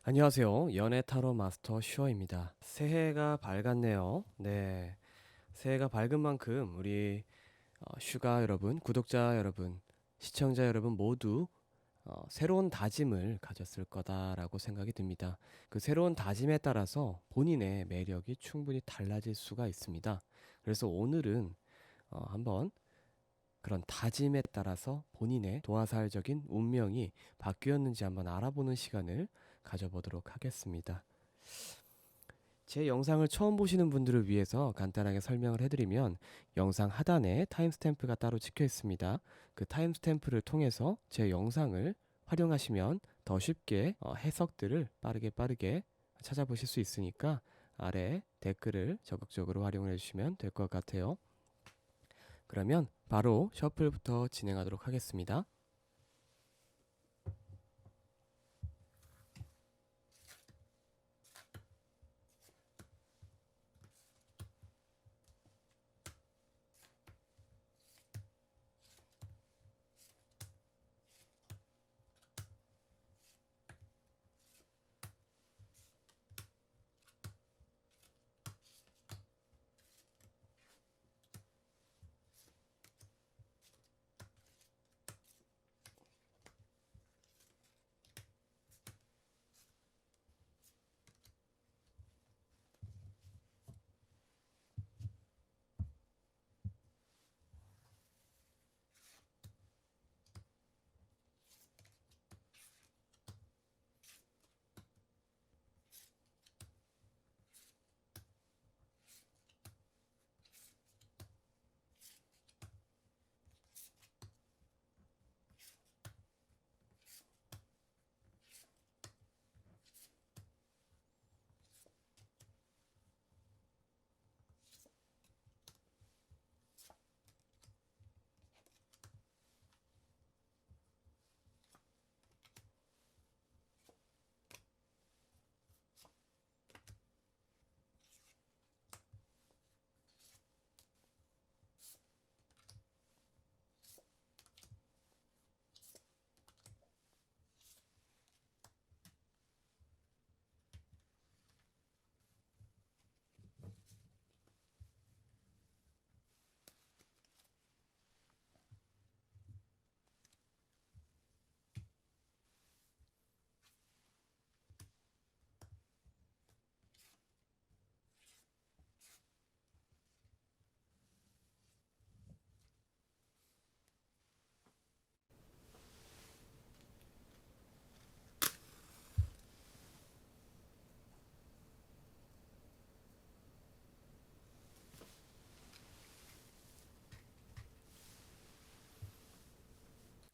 안녕하세요. 연애 타로 마스터 슈어입니다. 새해가 밝았네요. 네. 새해가 밝은 만큼 우리 슈가 여러분, 구독자 여러분, 시청자 여러분 모두 새로운 다짐을 가졌을 거다라고 생각이 듭니다. 그 새로운 다짐에 따라서 본인의 매력이 충분히 달라질 수가 있습니다. 그래서 오늘은 한번 그런 다짐에 따라서 본인의 도화살적인 운명이 바뀌었는지 한번 알아보는 시간을 가져보도록 하겠습니다. 제 영상을 처음 보시는 분들을 위해서 간단하게 설명을 해드리면 영상 하단에 타임스탬프가 따로 찍혀 있습니다. 그 타임스탬프를 통해서 제 영상을 활용하시면 더 쉽게 해석들을 빠르게 찾아보실 수 있으니까 아래 댓글을 적극적으로 활용해 주시면 될 것 같아요. 그러면 바로 셔플부터 진행하도록 하겠습니다.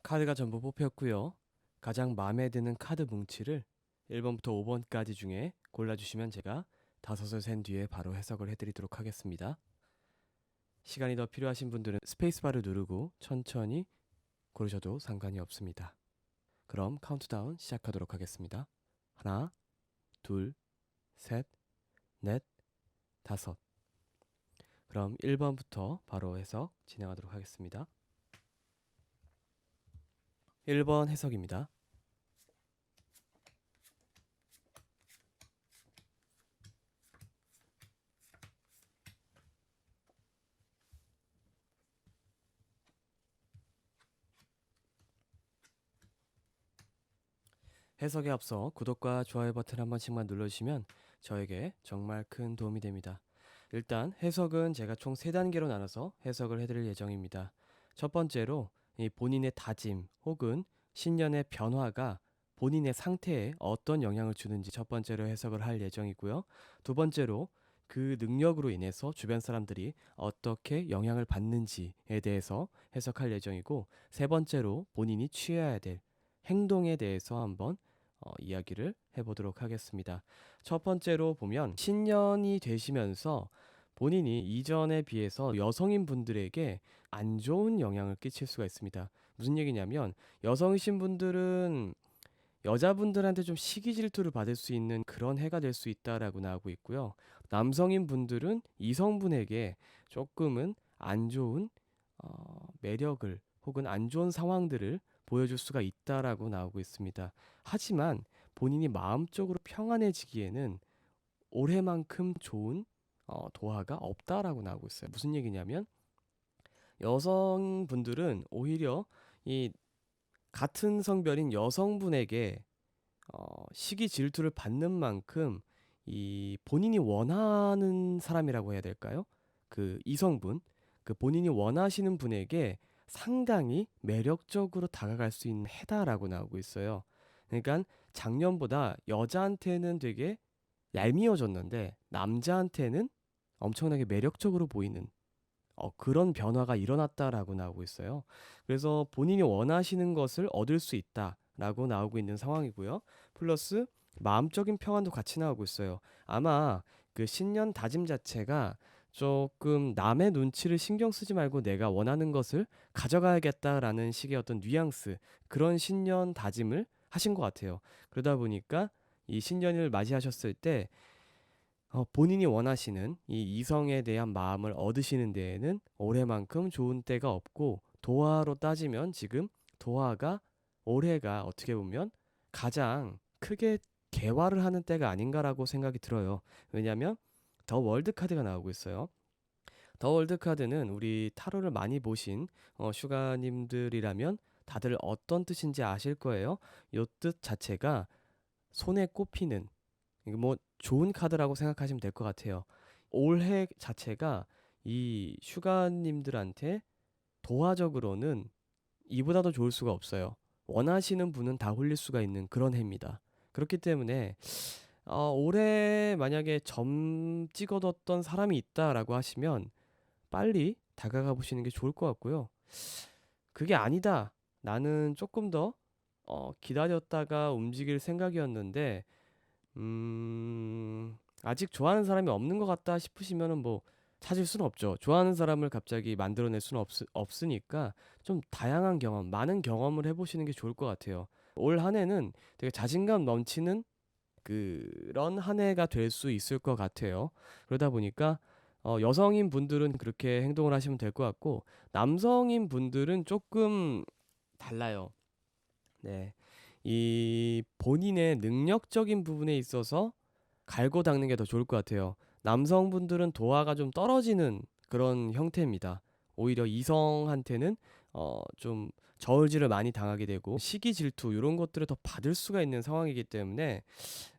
카드가 전부 뽑혔고요. 가장 마음에 드는 카드 뭉치를 1번부터 5번까지 중에 골라주시면 제가 다섯을 센 뒤에 바로 해석을 해드리도록 하겠습니다. 시간이 더 필요하신 분들은 스페이스바를 누르고 천천히 고르셔도 상관이 없습니다. 그럼 카운트다운 시작하도록 하겠습니다. 하나, 둘, 셋, 넷, 다섯. 그럼 1번부터 바로 해석 진행하도록 하겠습니다. 1번 해석입니다. 해석에 앞서 구독과 좋아요 버튼 한 번씩만 눌러주시면 저에게 정말 큰 도움이 됩니다. 일단 해석은 제가 총 3단계로 나눠서 해석을 해드릴 예정입니다. 첫 번째로 이 본인의 다짐 혹은 신년의 변화가 본인의 상태에 어떤 영향을 주는지 첫 번째로 해석을 할 예정이고요. 두 번째로 그 능력으로 인해서 주변 사람들이 어떻게 영향을 받는지에 대해서 해석할 예정이고, 세 번째로 본인이 취해야 될 행동에 대해서 한번 이야기를 해보도록 하겠습니다. 첫 번째로 보면 신년이 되시면서 본인이 이전에 비해서 여성인 분들에게 안 좋은 영향을 끼칠 수가 있습니다. 무슨 얘기냐면 여성이신 분들은 여자분들한테 좀 시기 질투를 받을 수 있는 그런 해가 될 수 있다라고 나오고 있고요. 남성인 분들은 이성분에게 조금은 안 좋은 매력을 혹은 안 좋은 상황들을 보여줄 수가 있다라고 나오고 있습니다. 하지만 본인이 마음적으로 평안해지기에는 올해만큼 좋은 도화가 없다라고 나오고 있어요. 무슨 얘기냐면 여성분들은 오히려 이 같은 성별인 여성분에게 시기 질투를 받는 만큼 이 본인이 원하는 사람이라고 해야 될까요? 그 이성분, 그 본인이 원하시는 분에게 상당히 매력적으로 다가갈 수 있는 해다라고 나오고 있어요. 그러니까 작년보다 여자한테는 되게 얄미워졌는데 남자한테는 엄청나게 매력적으로 보이는 그런 변화가 일어났다라고 나오고 있어요. 그래서 본인이 원하시는 것을 얻을 수 있다라고 나오고 있는 상황이고요. 플러스 마음적인 평안도 같이 나오고 있어요. 아마 그 신년 다짐 자체가 조금 남의 눈치를 신경 쓰지 말고 내가 원하는 것을 가져가야겠다라는 식의 어떤 뉘앙스, 그런 신년 다짐을 하신 것 같아요. 그러다 보니까 이 신년을 맞이하셨을 때 본인이 원하시는 이 이성에 대한 마음을 얻으시는 데에는 올해만큼 좋은 때가 없고, 도화로 따지면 지금 도화가 올해가 어떻게 보면 가장 크게 개화를 하는 때가 아닌가라고 생각이 들어요. 왜냐하면 더 월드 카드가 나오고 있어요. 더 월드 카드는 우리 타로를 많이 보신 슈가님들이라면 다들 어떤 뜻인지 아실 거예요. 이 뜻 자체가 손에 꼽히는, 이거 뭐 좋은 카드라고 생각하시면 될 것 같아요. 올해 자체가 이 슈가님들한테 도화적으로는 이보다도 좋을 수가 없어요. 원하시는 분은 다 홀릴 수가 있는 그런 해입니다. 그렇기 때문에 올해 만약에 점 찍어뒀던 사람이 있다라고 하시면 빨리 다가가 보시는 게 좋을 것 같고요. 그게 아니다, 나는 조금 더 기다렸다가 움직일 생각이었는데 아직 좋아하는 사람이 없는 것 같다 싶으시면은 뭐 찾을 수는 없죠. 좋아하는 사람을 갑자기 만들어낼 수는 없으니까 좀 다양한 경험, 많은 경험을 해보시는 게 좋을 것 같아요. 올 한 해는 되게 자신감 넘치는 그런 한 해가 될 수 있을 것 같아요. 그러다 보니까 여성인 분들은 그렇게 행동을 하시면 될 것 같고, 남성인 분들은 조금 달라요. 네. 이 본인의 능력적인 부분에 있어서 갈고 닦는 게 더 좋을 것 같아요. 남성분들은 도화가 좀 떨어지는 그런 형태입니다. 오히려 이성한테는 좀 저울질을 많이 당하게 되고 시기 질투 이런 것들을 더 받을 수가 있는 상황이기 때문에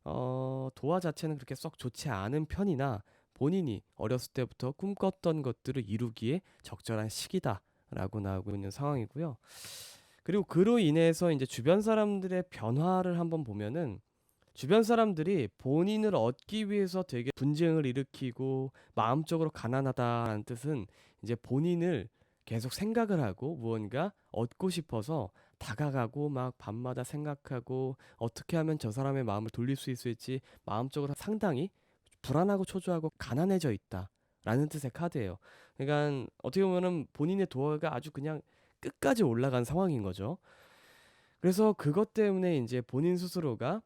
도화 자체는 그렇게 썩 좋지 않은 편이나 본인이 어렸을 때부터 꿈꿨던 것들을 이루기에 적절한 시기다라고 나오고 있는 상황이고요. 그리고 그로 인해서 이제 주변 사람들의 변화를 한번 보면은 주변 사람들이 본인을 얻기 위해서 되게 분쟁을 일으키고 마음적으로 가난하다라는 뜻은 이제 본인을 계속 생각을 하고 무언가 얻고 싶어서 다가가고 막 밤마다 생각하고 어떻게 하면 저 사람의 마음을 돌릴 수 있을지 마음적으로 상당히 불안하고 초조하고 가난해져 있다라는 뜻의 카드예요. 그러니까 어떻게 보면은 본인의 도화가 아주 그냥 끝까지 올라간 상황인 거죠. 그래서 그것 때문에 이제 본인 스스로가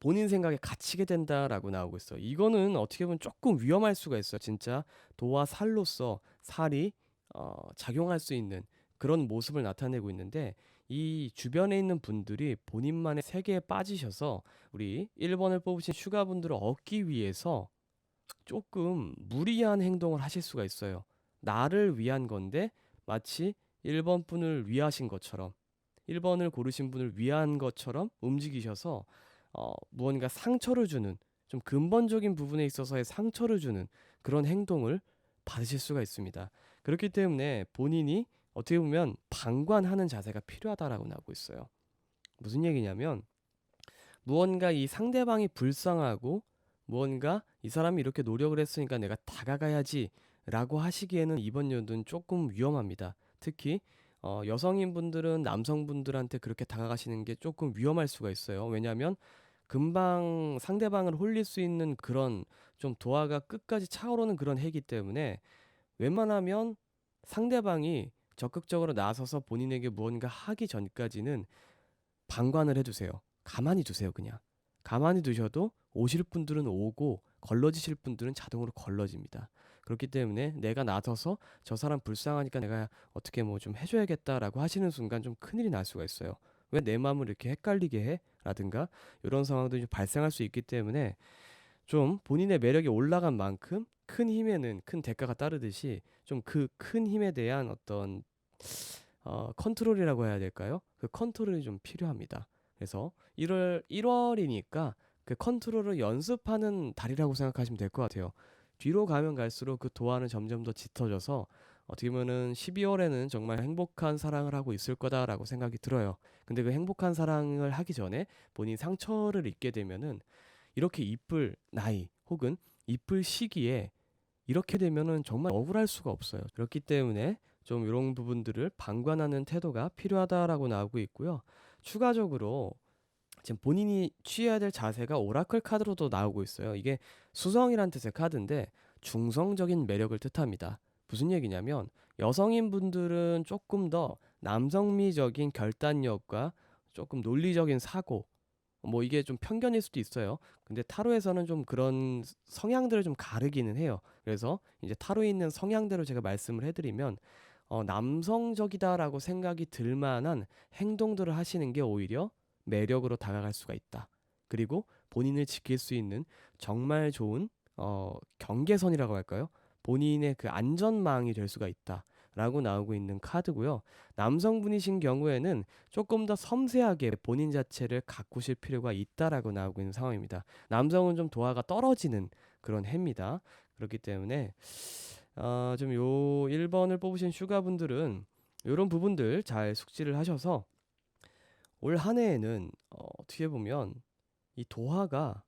본인 생각에 갇히게 된다라고 나오고 있어. 이거는 어떻게 보면 조금 위험할 수가 있어. 진짜 도와 살로서 살이 작용할 수 있는 그런 모습을 나타내고 있는데, 이 주변에 있는 분들이 본인만의 세계에 빠지셔서 우리 1번을 뽑으신 슈가분들을 얻기 위해서 조금 무리한 행동을 하실 수가 있어요. 나를 위한 건데 마치 1번 분을 위하신 것처럼, 1번을 고르신 분을 위한 것처럼 움직이셔서 무언가 상처를 주는, 좀 근본적인 부분에 있어서의 상처를 주는 그런 행동을 받으실 수가 있습니다. 그렇기 때문에 본인이 어떻게 보면 방관하는 자세가 필요하다라고 나오고 있어요. 무슨 얘기냐면 무언가 이 상대방이 불쌍하고 무언가 이 사람이 이렇게 노력을 했으니까 내가 다가가야지 라고 하시기에는 이번 연도는 조금 위험합니다. 특히 여성인 분들은 남성분들한테 그렇게 다가가시는 게 조금 위험할 수가 있어요. 왜냐하면 금방 상대방을 홀릴 수 있는 그런 좀 도화가 끝까지 차오르는 그런 해이기 때문에 웬만하면 상대방이 적극적으로 나서서 본인에게 무언가 하기 전까지는 방관을 해두세요. 가만히 두세요, 그냥. 가만히 두셔도 오실 분들은 오고 걸러지실 분들은 자동으로 걸러집니다. 그렇기 때문에 내가 나서서 저 사람 불쌍하니까 내가 어떻게 뭐 좀 해줘야겠다라고 하시는 순간 좀 큰일이 날 수가 있어요. 왜 내 마음을 이렇게 헷갈리게 해? 라든가 이런 상황들이 좀 발생할 수 있기 때문에 좀 본인의 매력이 올라간 만큼 큰 힘에는 큰 대가가 따르듯이 좀 그 큰 힘에 대한 어떤 컨트롤이라고 해야 될까요? 그 컨트롤이 좀 필요합니다. 그래서 1월이니까 그 컨트롤을 연습하는 달이라고 생각하시면 될 것 같아요. 뒤로 가면 갈수록 그 도화는 점점 더 짙어져서 어떻게 보면은 12월에는 정말 행복한 사랑을 하고 있을 거다라고 생각이 들어요. 근데 그 행복한 사랑을 하기 전에 본인 상처를 입게 되면은 이렇게 이쁠 나이 혹은 이쁠 시기에 이렇게 되면은 정말 억울할 수가 없어요. 그렇기 때문에 좀 이런 부분들을 방관하는 태도가 필요하다라고 나오고 있고요. 추가적으로 지금 본인이 취해야 될 자세가 오라클 카드로도 나오고 있어요. 이게 수성이란 뜻의 카드인데 중성적인 매력을 뜻합니다. 무슨 얘기냐면 여성인 분들은 조금 더 남성미적인 결단력과 조금 논리적인 사고, 뭐 이게 좀 편견일 수도 있어요. 근데 타로에서는 좀 그런 성향들을 좀 가르기는 해요. 그래서 이제 타로에 있는 성향대로 제가 말씀을 해드리면 남성적이다라고 생각이 들 만한 행동들을 하시는 게 오히려 매력으로 다가갈 수가 있다. 그리고 본인을 지킬 수 있는 정말 좋은 경계선이라고 할까요? 본인의 그 안전망이 될 수가 있다. 라고 나오고 있는 카드고요. 남성분이신 경우에는 조금 더 섬세하게 본인 자체를 가꾸실 필요가 있다라고 나오고 있는 상황입니다. 남성은 좀 도화가 떨어지는 그런 해입니다. 그렇기 때문에 좀 요 1번을 뽑으신 슈가분들은 요런 부분들 잘 숙지를 하셔서 올 한 해에는 어떻게 보면 이 도화가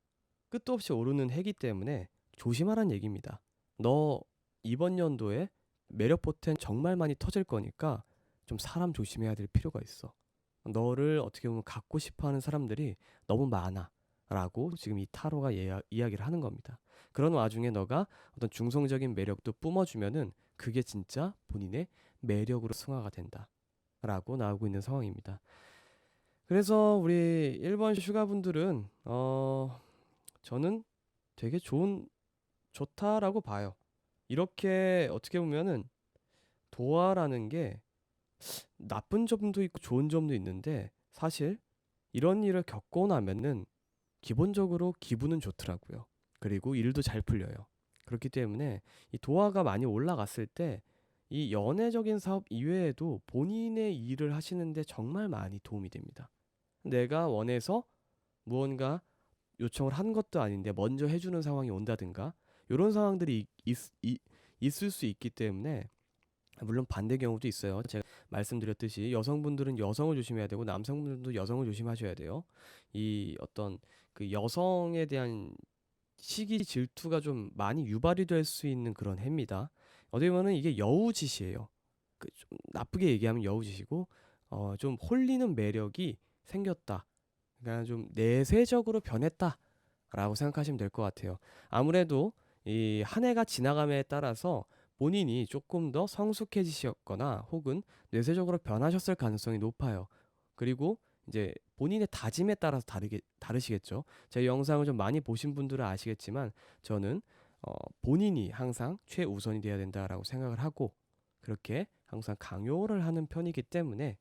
끝도 없이 오르는 해기 때문에 조심하란 얘기입니다. 너 이번 연도에 매력 포텐 정말 많이 터질 거니까 좀 사람 조심해야 될 필요가 있어. 너를 어떻게 보면 갖고 싶어 하는 사람들이 너무 많아. 라고 지금 이 타로가 이야기를 하는 겁니다. 그런 와중에 너가 어떤 중성적인 매력도 뿜어주면은 그게 진짜 본인의 매력으로 승화가 된다. 라고 나오고 있는 상황입니다. 그래서 우리 1번 슈가분들은 저는 되게 좋다라고 봐요. 이렇게 어떻게 보면은 도화라는 게 나쁜 점도 있고 좋은 점도 있는데 사실 이런 일을 겪고 나면은 기본적으로 기분은 좋더라고요. 그리고 일도 잘 풀려요. 그렇기 때문에 이 도화가 많이 올라갔을 때 이 연애적인 사업 이외에도 본인의 일을 하시는데 정말 많이 도움이 됩니다. 내가 원해서 무언가 요청을 한 것도 아닌데 먼저 해주는 상황이 온다든가 이런 상황들이 있을 수 있기 때문에 물론 반대 경우도 있어요. 제가 말씀드렸듯이 여성분들은 여성을 조심해야 되고 남성분들도 여성을 조심하셔야 돼요. 이 어떤 그 여성에 대한 시기 질투가 좀 많이 유발이 될 수 있는 그런 해입니다. 어떻게 보면 이게 여우짓이에요. 그 좀 나쁘게 얘기하면 여우짓이고 좀 홀리는 매력이 생겼다. 그러니까 좀 내세적으로 변했다라고 생각하시면 될 것 같아요. 아무래도 이 한 해가 지나감에 따라서 본인이 조금 더 성숙해지셨거나 혹은 뇌세적으로 변하셨을 가능성이 높아요. 그리고 이제 본인의 다짐에 따라서 다르시겠죠. 제 영상을 좀 많이 보신 분들은 아시겠지만 저는 본인이 항상 최우선이 돼야 된다라고 생각을 하고 그렇게 항상 강요를 하는 편이기 때문에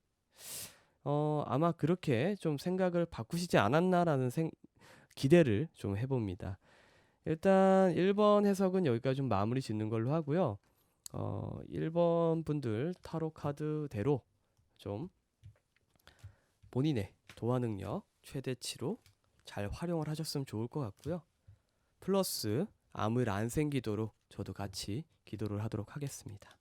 아마 그렇게 좀 생각을 바꾸시지 않았나라는 기대를 좀 해봅니다. 일단 1번 해석은 여기까지 좀 마무리 짓는 걸로 하고요. 1번 분들 타로 카드대로 좀 본인의 도화 능력 최대치로 잘 활용을 하셨으면 좋을 것 같고요. 플러스 아무 일 안 생기도록 저도 같이 기도를 하도록 하겠습니다.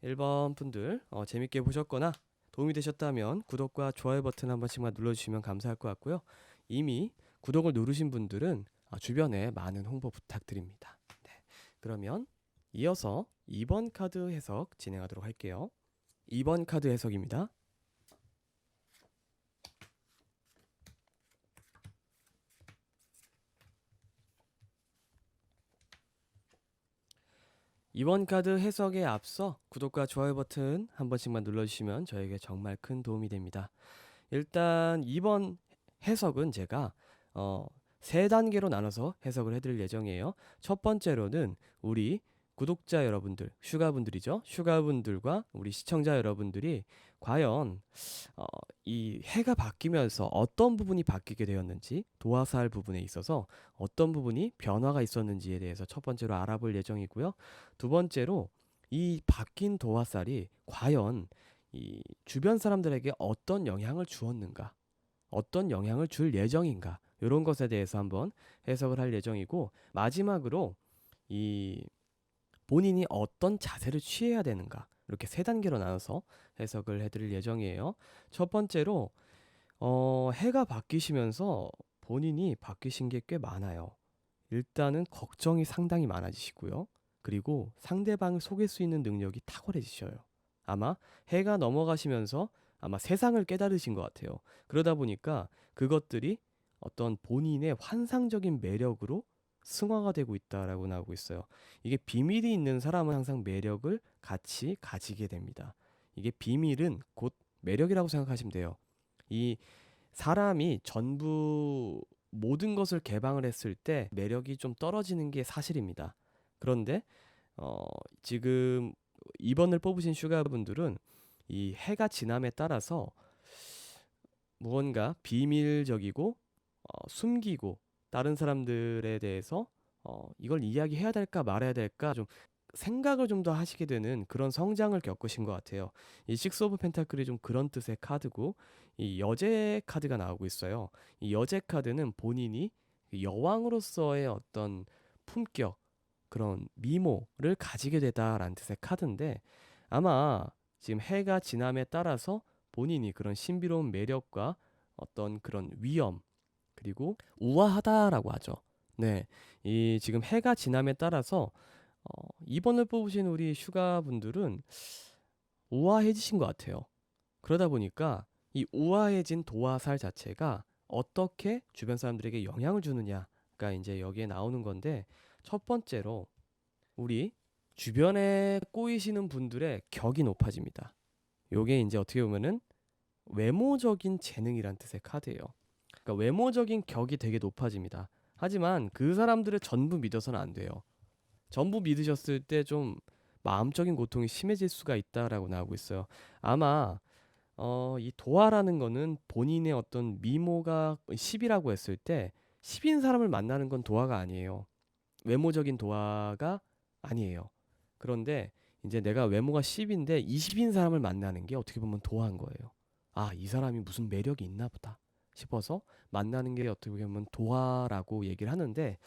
1번 분들 재밌게 보셨거나 도움이 되셨다면 구독과 좋아요 버튼 한 번씩만 눌러주시면 감사할 것 같고요. 이미 구독을 누르신 분들은 주변에 많은 홍보 부탁드립니다. 네, 그러면 이어서 2번 카드 해석 진행하도록 할게요. 2번 카드 해석입니다. 2번 카드 해석에 앞서 구독과 좋아요 버튼 한 번씩만 눌러주시면 저에게 정말 큰 도움이 됩니다. 일단 2번 해석은 제가 세 단계로 나눠서 해석을 해드릴 예정이에요. 첫 번째로는 우리 구독자 여러분들, 슈가분들이죠. 슈가분들과 우리 시청자 여러분들이 과연 어, 이 해가 바뀌면서 어떤 부분이 바뀌게 되었는지, 도화살 부분에 있어서 어떤 부분이 변화가 있었는지에 대해서 첫 번째로 알아볼 예정이고요. 두 번째로 이 바뀐 도화살이 과연 이 주변 사람들에게 어떤 영향을 주었는가, 어떤 영향을 줄 예정인가, 이런 것에 대해서 한번 해석을 할 예정이고, 마지막으로 이 본인이 어떤 자세를 취해야 되는가, 이렇게 세 단계로 나눠서 해석을 해드릴 예정이에요. 첫 번째로 해가 바뀌시면서 본인이 바뀌신 게 꽤 많아요. 일단은 걱정이 상당히 많아지시고요. 그리고 상대방을 속일 수 있는 능력이 탁월해지셔요. 아마 해가 넘어가시면서 아마 세상을 깨달으신 것 같아요. 그러다 보니까 그것들이 어떤 본인의 환상적인 매력으로 승화가 되고 있다라고 나오고 있어요. 이게 비밀이 있는 사람은 항상 매력을 같이 가지게 됩니다. 이게 비밀은 곧 매력이라고 생각하시면 돼요. 이 사람이 전부 모든 것을 개방을 했을 때 매력이 좀 떨어지는 게 사실입니다. 그런데 지금 2번을 뽑으신 슈가분들은 이 해가 지남에 따라서 무언가 비밀적이고 숨기고 다른 사람들에 대해서 이걸 이야기해야 될까 말아야 될까 좀 생각을 좀 더 하시게 되는 그런 성장을 겪으신 것 같아요. 이 식스 오브 펜타클이 좀 그런 뜻의 카드고, 이 여제 카드가 나오고 있어요. 이 여제 카드는 본인이 여왕으로서의 어떤 품격, 그런 미모를 가지게 되다라는 뜻의 카드인데, 아마 지금 해가 지남에 따라서 본인이 그런 신비로운 매력과 어떤 그런 위엄, 그리고 우아하다라고 하죠. 네, 이 지금 해가 지남에 따라서 2번을 뽑으신 우리 슈가분들은 우아해지신 것 같아요. 그러다 보니까 이 우아해진 도화살 자체가 어떻게 주변 사람들에게 영향을 주느냐가 이제 여기에 나오는 건데, 첫 번째로 우리 주변에 꼬이시는 분들의 격이 높아집니다. 요게 이제 어떻게 보면은 외모적인 재능이란 뜻의 카드예요. 그러니까 외모적인 격이 되게 높아집니다. 하지만 그 사람들을 전부 믿어서는 안 돼요. 전부 믿으셨을 때 좀 마음적인 고통이 심해질 수가 있다라고 나오고 있어요. 아마 이 도화라는 거는 본인의 어떤 미모가 10이라고 했을 때 10인 사람을 만나는 건 도화가 아니에요. 외모적인 도화가 아니에요. 그런데 이제 내가 외모가 10인데 20인 사람을 만나는 게 어떻게 보면 도화인 거예요. 아, 이 사람이 무슨 매력이 있나 보다 싶어서 만나는 게 어떻게 보면 도화라고 얘기를 하는데,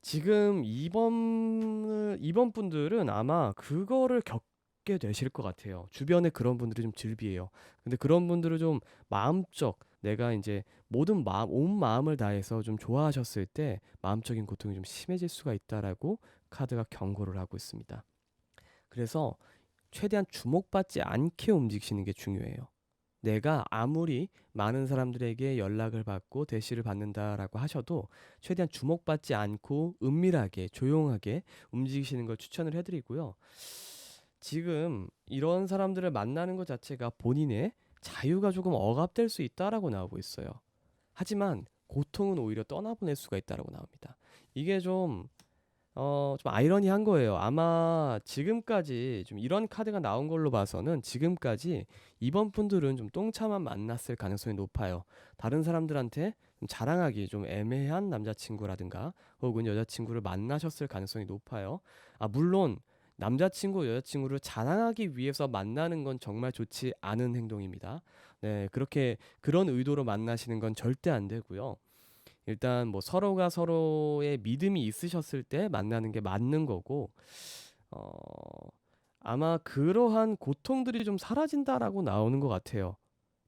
지금 이번 분들은 아마 그거를 겪게 되실 것 같아요. 주변에 그런 분들이 좀 즐비해요. 근데 그런 분들을 좀 마음적, 내가 이제 모든 마음, 온 마음을 다해서 좀 좋아하셨을 때 마음적인 고통이 좀 심해질 수가 있다라고 카드가 경고를 하고 있습니다. 그래서 최대한 주목받지 않게 움직이시는 게 중요해요. 내가 아무리 많은 사람들에게 연락을 받고 대시를 받는다라고 하셔도 최대한 주목받지 않고 은밀하게 조용하게 움직이시는 걸 추천을 해드리고요. 지금 이런 사람들을 만나는 것 자체가 본인의 자유가 조금 억압될 수 있다라고 나오고 있어요. 하지만 고통은 오히려 떠나보낼 수가 있다라고 나옵니다. 이게 좀 아이러니한 거예요. 아마 지금까지 좀 이런 카드가 나온 걸로 봐서는 지금까지 이번 분들은 좀 똥차만 만났을 가능성이 높아요. 다른 사람들한테 좀 자랑하기 좀 애매한 남자친구라든가 혹은 여자친구를 만나셨을 가능성이 높아요. 아, 물론 남자친구, 여자친구를 자랑하기 위해서 만나는 건 정말 좋지 않은 행동입니다. 네, 그렇게 그런 의도로 만나시는 건 절대 안 되고요. 일단 뭐 서로가 서로의 믿음이 있으셨을 때 만나는 게 맞는 거고, 어, 아마 그러한 고통들이 좀 사라진다라고 나오는 것 같아요.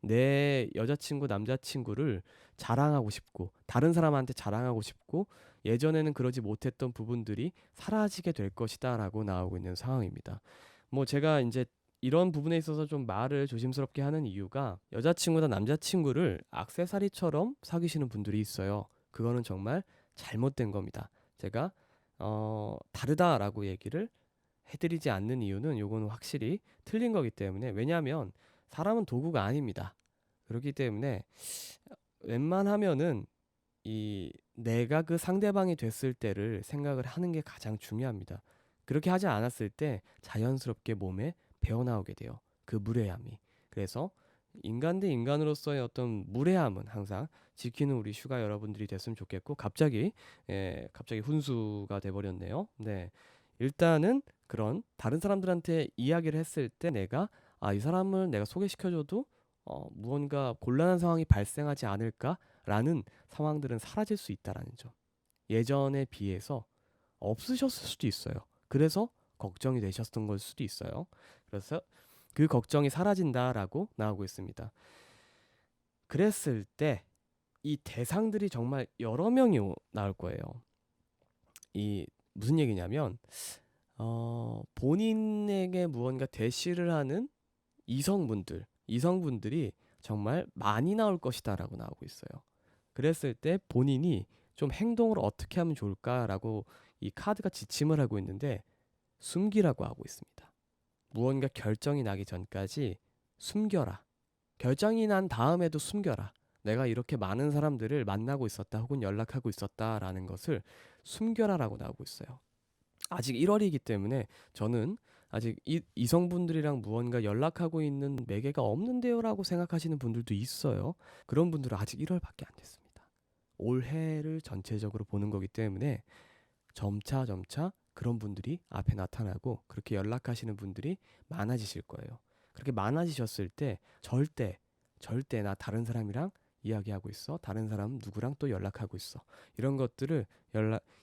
내 여자친구, 남자친구를 자랑하고 싶고, 다른 사람한테 자랑하고 싶고, 예전에는 그러지 못했던 부분들이 사라지게 될 것이다라고 나오고 있는 상황입니다. 뭐 제가 이제 이런 부분에 있어서 좀 말을 조심스럽게 하는 이유가, 여자친구나 남자친구를 액세서리처럼 사귀시는 분들이 있어요. 그거는 정말 잘못된 겁니다. 제가 다르다라고 얘기를 해드리지 않는 이유는 요거는 확실히 틀린 거기 때문에, 왜냐하면 사람은 도구가 아닙니다. 그렇기 때문에 웬만하면은 이 내가 그 상대방이 됐을 때를 생각을 하는 게 가장 중요합니다. 그렇게 하지 않았을 때 자연스럽게 몸에 배어나오게 돼요. 그 무례함이. 그래서 인간 대 인간으로서의 어떤 무례함은 항상 지키는 우리 슈가 여러분들이 됐으면 좋겠고, 갑자기 훈수가 돼버렸네요. 네, 일단은 그런 다른 사람들한테 이야기를 했을 때 내가 이 사람을 내가 소개시켜줘도 무언가 곤란한 상황이 발생하지 않을까라는 상황들은 사라질 수 있다라는 점. 예전에 비해서 없으셨을 수도 있어요. 그래서 걱정이 되셨던 걸 수도 있어요. 그래서 그 걱정이 사라진다라고 나오고 있습니다. 그랬을 때 이 대상들이 정말 여러 명이 나올 거예요. 이 무슨 얘기냐면 본인에게 무언가 대시를 하는 이성분들이 정말 많이 나올 것이다라고 나오고 있어요. 그랬을 때 본인이 좀 행동을 어떻게 하면 좋을까라고 이 카드가 지침을 하고 있는데, 숨기라고 하고 있습니다. 무언가 결정이 나기 전까지 숨겨라. 결정이 난 다음에도 숨겨라. 내가 이렇게 많은 사람들을 만나고 있었다 혹은 연락하고 있었다라는 것을 숨겨라라고 나오고 있어요. 아직 1월이기 때문에 저는 아직 이성분들이랑 무언가 연락하고 있는 매개가 없는데요라고 생각하시는 분들도 있어요. 그런 분들은 아직 1월밖에 안 됐습니다. 올해를 전체적으로 보는 거기 때문에 점차 그런 분들이 앞에 나타나고 그렇게 연락하시는 분들이 많아지실 거예요. 그렇게 많아지셨을 때 절대 나 다른 사람이랑 이야기하고 있어. 다른 사람 누구랑 또 연락하고 있어. 이런 것들을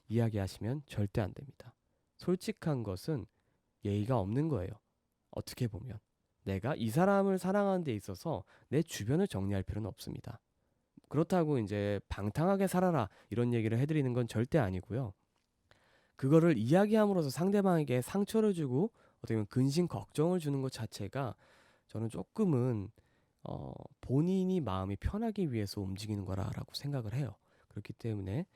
이야기하시면 절대 안 됩니다. 솔직한 것은 예의가 없는 거예요. 어떻게 보면 내가 이 사람을 사랑하는 데 있어서 내 주변을 정리할 필요는 없습니다. 그렇다고 이제 방탕하게 살아라 이런 얘기를 해드리는 건 절대 아니고요. 그거를 이야기함으로써 상대방에게 상처를 주고 어떻게 보면 근심 걱정을 주는 것 자체가 저는 조금은 본인이 마음이 편하기 위해서 움직이는 거라고 생각을 해요. 그렇기 때문에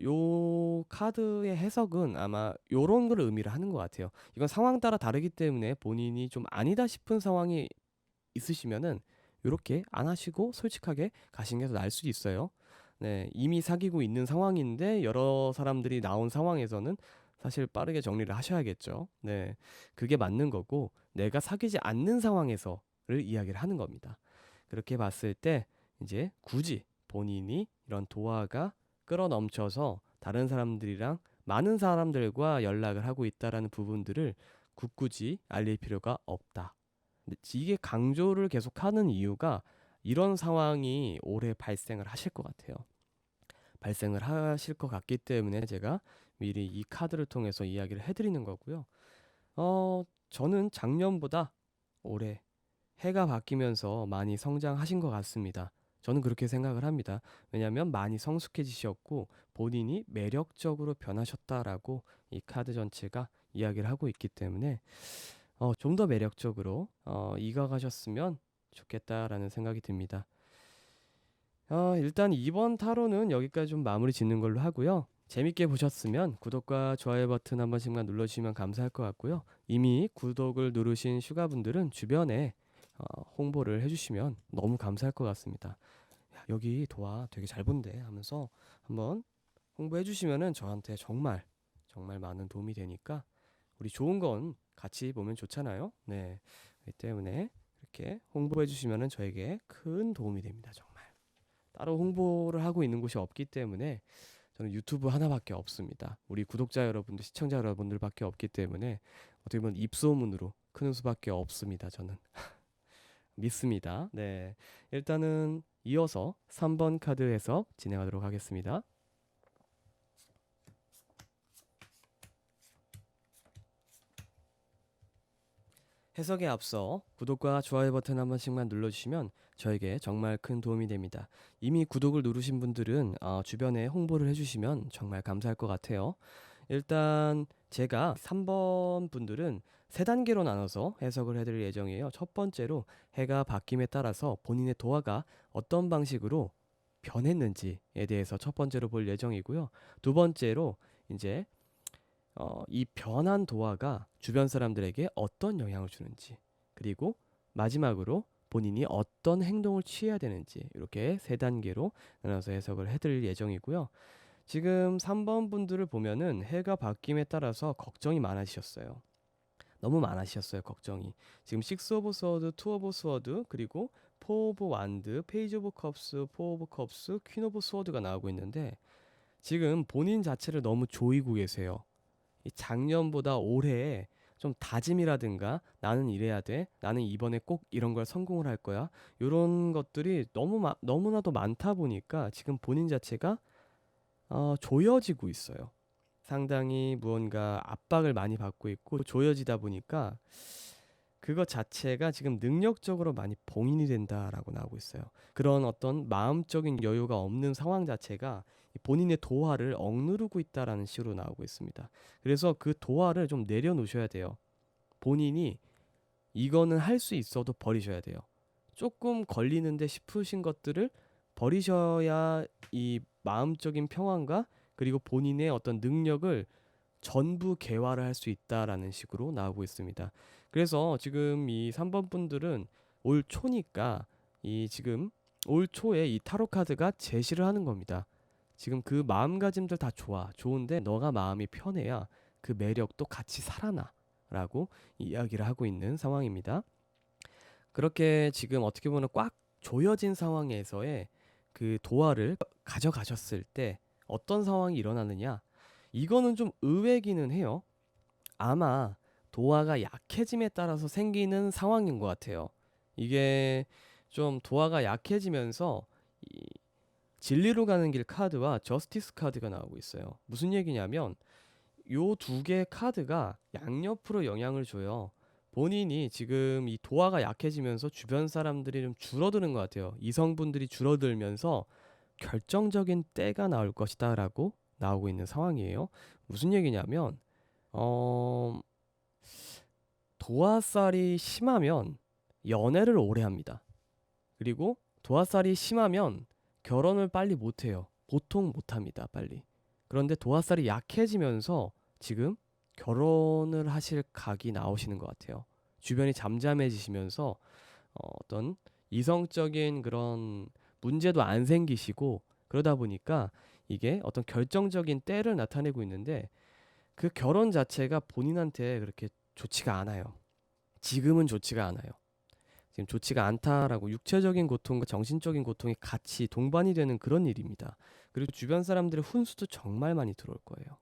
요 카드의 해석은 아마 요런 걸 의미를 하는 것 같아요. 이건 상황 따라 다르기 때문에 본인이 좀 아니다 싶은 상황이 있으시면은 요렇게 안 하시고 솔직하게 가시는 게 더 나을 수도 있어요. 네, 이미 사귀고 있는 상황인데 여러 사람들이 나온 상황에서는 사실 빠르게 정리를 하셔야겠죠. 네, 그게 맞는 거고, 내가 사귀지 않는 상황에서를 이야기를 하는 겁니다. 그렇게 봤을 때 이제 굳이 본인이 이런 도화가 끌어넘쳐서 다른 사람들이랑 많은 사람들과 연락을 하고 있다라는 부분들을 굳이 알릴 필요가 없다. 근데 이게 강조를 계속하는 이유가 이런 상황이 올해 발생을 하실 것 같아요. 발생을 하실 것 같기 때문에 제가 미리 이 카드를 통해서 이야기를 해드리는 거고요. 저는 작년보다 올해 해가 바뀌면서 많이 성장하신 것 같습니다. 저는 그렇게 생각을 합니다. 왜냐하면 많이 성숙해지셨고 본인이 매력적으로 변하셨다라고 이 카드 전체가 이야기를 하고 있기 때문에 좀 더 매력적으로 이어가셨으면 좋겠다라는 생각이 듭니다. 일단 이번 타로는 여기까지 좀 마무리 짓는 걸로 하고요. 재밌게 보셨으면 구독과 좋아요 버튼 한 번씩만 눌러주시면 감사할 것 같고요. 이미 구독을 누르신 슈가분들은 주변에 홍보를 해주시면 너무 감사할 것 같습니다. 야, 여기 도화 되게 잘 본대 하면서 한번 홍보해 주시면은 저한테 정말 많은 도움이 되니까, 우리 좋은 건 같이 보면 좋잖아요. 네, 그렇기 때문에 이렇게 홍보해 주시면은 저에게 큰 도움이 됩니다. 정말 따로 홍보를 하고 있는 곳이 없기 때문에 저는 유튜브 하나밖에 없습니다. 우리 구독자 여러분들, 시청자 여러분들밖에 없기 때문에 어떻게 보면 입소문으로 크는 수밖에 없습니다. 저는 믿습니다. 네, 일단은 이어서 3번 카드 해석 진행하도록 하겠습니다. 해석에 앞서 구독과 좋아요 버튼 한 번씩만 눌러주시면 저에게 정말 큰 도움이 됩니다. 이미 구독을 누르신 분들은 주변에 홍보를 해주시면 정말 감사할 것 같아요. 일단 제가 3번 분들은 세 단계로 나눠서 해석을 해드릴 예정이에요. 첫 번째로 해가 바뀜에 따라서 본인의 도화가 어떤 방식으로 변했는지에 대해서 첫 번째로 볼 예정이고요. 두 번째로 이제 이 변한 도화가 주변 사람들에게 어떤 영향을 주는지, 그리고 마지막으로 본인이 어떤 행동을 취해야 되는지, 이렇게 세 단계로 나눠서 해석을 해드릴 예정이고요. 지금 3번 분들을 보면은 해가 바뀜에 따라서 걱정이 많으셨어요. 너무 많으셨어요, 걱정이. 지금 6 오브 스워드, 2 오브 스워드, 그리고 4 오브 완드, 페이지 오브 컵스, 4 오브 컵스, 퀸 오브 스워드가 나오고 있는데 지금 본인 자체를 너무 조이고 계세요. 이 작년보다 올해 좀 다짐이라든가 나는 이래야 돼. 나는 이번에 꼭 이런 걸 성공을 할 거야. 요런 것들이 너무나도 많다 보니까 지금 본인 자체가 조여지고 있어요. 상당히 무언가 압박을 많이 받고 있고 조여지다 보니까 그것 자체가 지금 능력적으로 많이 봉인이 된다라고 나오고 있어요. 그런 어떤 마음적인 여유가 없는 상황 자체가 이 본인의 도화를 억누르고 있다라는 식으로 나오고 있습니다. 그래서 그 도화를 좀 내려놓으셔야 돼요. 본인이 이거는 할 수 있어도 버리셔야 돼요. 조금 걸리는데 싶으신 것들을 버리셔야 이 마음적인 평안과 그리고 본인의 어떤 능력을 전부 개화를 할 수 있다라는 식으로 나오고 있습니다. 그래서 지금 이 3번 분들은 올 초니까 이 지금 올 초에 이 타로 카드가 제시를 하는 겁니다. 지금 그 마음가짐들 다 좋아. 좋은데 너가 마음이 편해야 그 매력도 같이 살아나라고 이야기를 하고 있는 상황입니다. 그렇게 지금 어떻게 보면 꽉 조여진 상황에서의 그 도화를 가져가셨을 때 어떤 상황이 일어나느냐? 이거는 좀 의외기는 해요. 아마 도화가 약해짐에 따라서 생기는 상황인 것 같아요. 이게 좀 도화가 약해지면서 이 진리로 가는 길 카드와 저스티스 카드가 나오고 있어요. 무슨 얘기냐면 요 두 개의 카드가 양옆으로 영향을 줘요. 본인이 지금 이 도화가 약해지면서 주변 사람들이 좀 줄어드는 것 같아요. 이성분들이 줄어들면서 결정적인 때가 나올 것이다라고 나오고 있는 상황이에요. 무슨 얘기냐면 어 도화살이 심하면 연애를 오래 합니다. 그리고 도화살이 심하면 결혼을 빨리 못 해요. 보통 못 합니다, 빨리. 그런데 도화살이 약해지면서 지금 결혼을 하실 각이 나오시는 것 같아요. 주변이 잠잠해지시면서 어떤 이성적인 그런 문제도 안 생기시고 그러다 보니까 이게 어떤 결정적인 때를 나타내고 있는데 그 결혼 자체가 본인한테 그렇게 좋지가 않아요. 지금은 좋지가 않아요. 지금 좋지가 않다라고 육체적인 고통과 정신적인 고통이 같이 동반이 되는 그런 일입니다. 그리고 주변 사람들의 훈수도 정말 많이 들어올 거예요.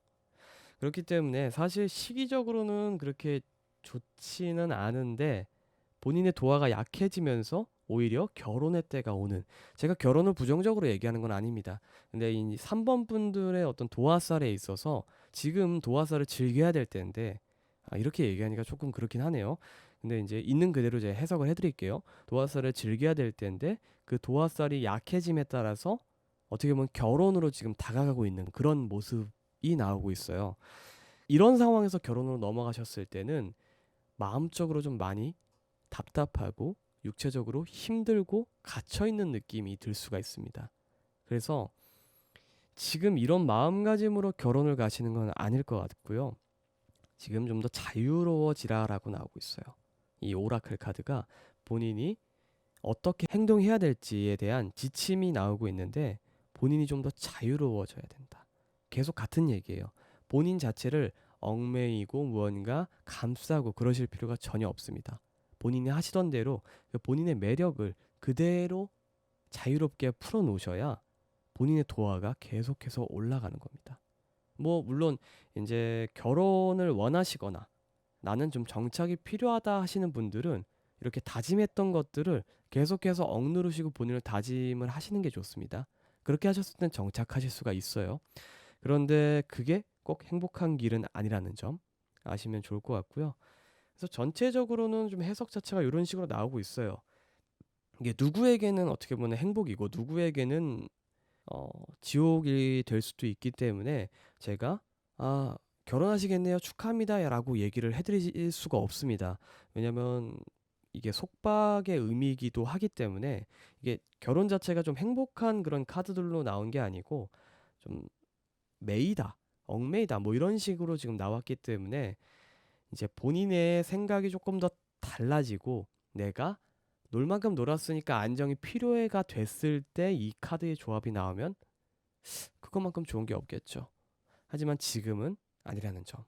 그렇기 때문에 사실 시기적으로는 그렇게 좋지는 않은데 본인의 도화가 약해지면서 오히려 결혼의 때가 오는 제가 결혼을 부정적으로 얘기하는 건 아닙니다. 근데 이 3번 분들의 어떤 도화살에 있어서 지금 도화살을 즐겨야 될 때인데 이렇게 얘기하니까 조금 그렇긴 하네요. 근데 이제 있는 그대로 제가 해석을 해드릴게요. 도화살을 즐겨야 될 때인데 그 도화살이 약해짐에 따라서 어떻게 보면 결혼으로 지금 다가가고 있는 그런 모습이 나오고 있어요. 이런 상황에서 결혼으로 넘어가셨을 때는 마음적으로 좀 많이 답답하고 육체적으로 힘들고 갇혀 있는 느낌이 들 수가 있습니다. 그래서 지금 이런 마음가짐으로 결혼을 가시는 건 아닐 것 같고요. 지금 좀 더 자유로워지라라고 나오고 있어요. 이 오라클 카드가 본인이 어떻게 행동해야 될지에 대한 지침이 나오고 있는데 본인이 좀 더 자유로워져야 된다. 계속 같은 얘기예요. 본인 자체를 얽매이고 무언가 감싸고 그러실 필요가 전혀 없습니다. 본인이 하시던 대로 그 본인의 매력을 그대로 자유롭게 풀어놓으셔야 본인의 도화가 계속해서 올라가는 겁니다. 뭐 물론 이제 결혼을 원하시거나 나는 좀 정착이 필요하다 하시는 분들은 이렇게 다짐했던 것들을 계속해서 억누르시고 본인을 다짐을 하시는 게 좋습니다. 그렇게 하셨을 땐 정착하실 수가 있어요. 그런데 그게 꼭 행복한 길은 아니라는 점 아시면 좋을 것 같고요. 그래서 전체적으로는 좀 해석 자체가 이런 식으로 나오고 있어요. 이게 누구에게는 어떻게 보면 행복이고 누구에게는 어, 지옥이 될 수도 있기 때문에 제가 결혼하시겠네요. 축하합니다라고 얘기를 해드릴 수가 없습니다. 왜냐면 이게 속박의 의미이기도 하기 때문에 이게 결혼 자체가 좀 행복한 그런 카드들로 나온 게 아니고 좀 매이다, 얽매이다 뭐 이런 식으로 지금 나왔기 때문에 이제 본인의 생각이 조금 더 달라지고 내가 놀 만큼 놀았으니까 안정이 필요해가 됐을 때 이 카드의 조합이 나오면 그것만큼 좋은 게 없겠죠. 하지만 지금은 아니라는 점.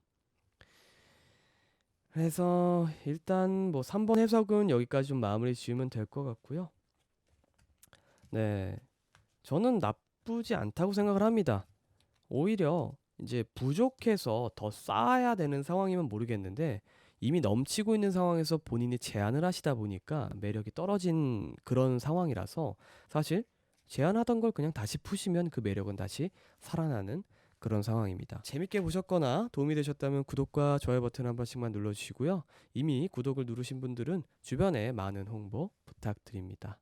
그래서 일단 뭐 3번 해석은 여기까지 좀 마무리 지으면 될 것 같고요. 네. 저는 나쁘지 않다고 생각을 합니다. 오히려 이제 부족해서 더 쌓아야 되는 상황이면 모르겠는데 이미 넘치고 있는 상황에서 본인이 제한을 하시다 보니까 매력이 떨어진 그런 상황이라서 사실 제한하던 걸 그냥 다시 푸시면 그 매력은 다시 살아나는 그런 상황입니다. 재밌게 보셨거나 도움이 되셨다면 구독과 좋아요 버튼 한 번씩만 눌러주시고요. 이미 구독을 누르신 분들은 주변에 많은 홍보 부탁드립니다.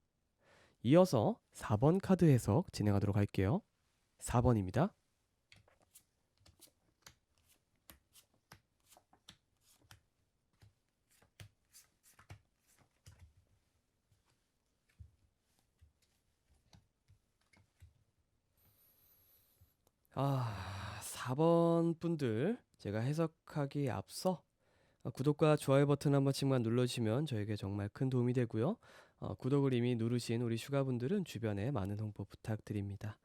이어서 4번 카드 해석 진행하도록 할게요. 4번입니다. 아, 4번 분들 제가 해석하기에 앞서 구독과 좋아요 버튼 한 번씩만 눌러주시면 저에게 정말 큰 도움이 되고요. 구독을 이미 누르신 우리 슈가분들은 주변에 많은 홍보 부탁드립니다.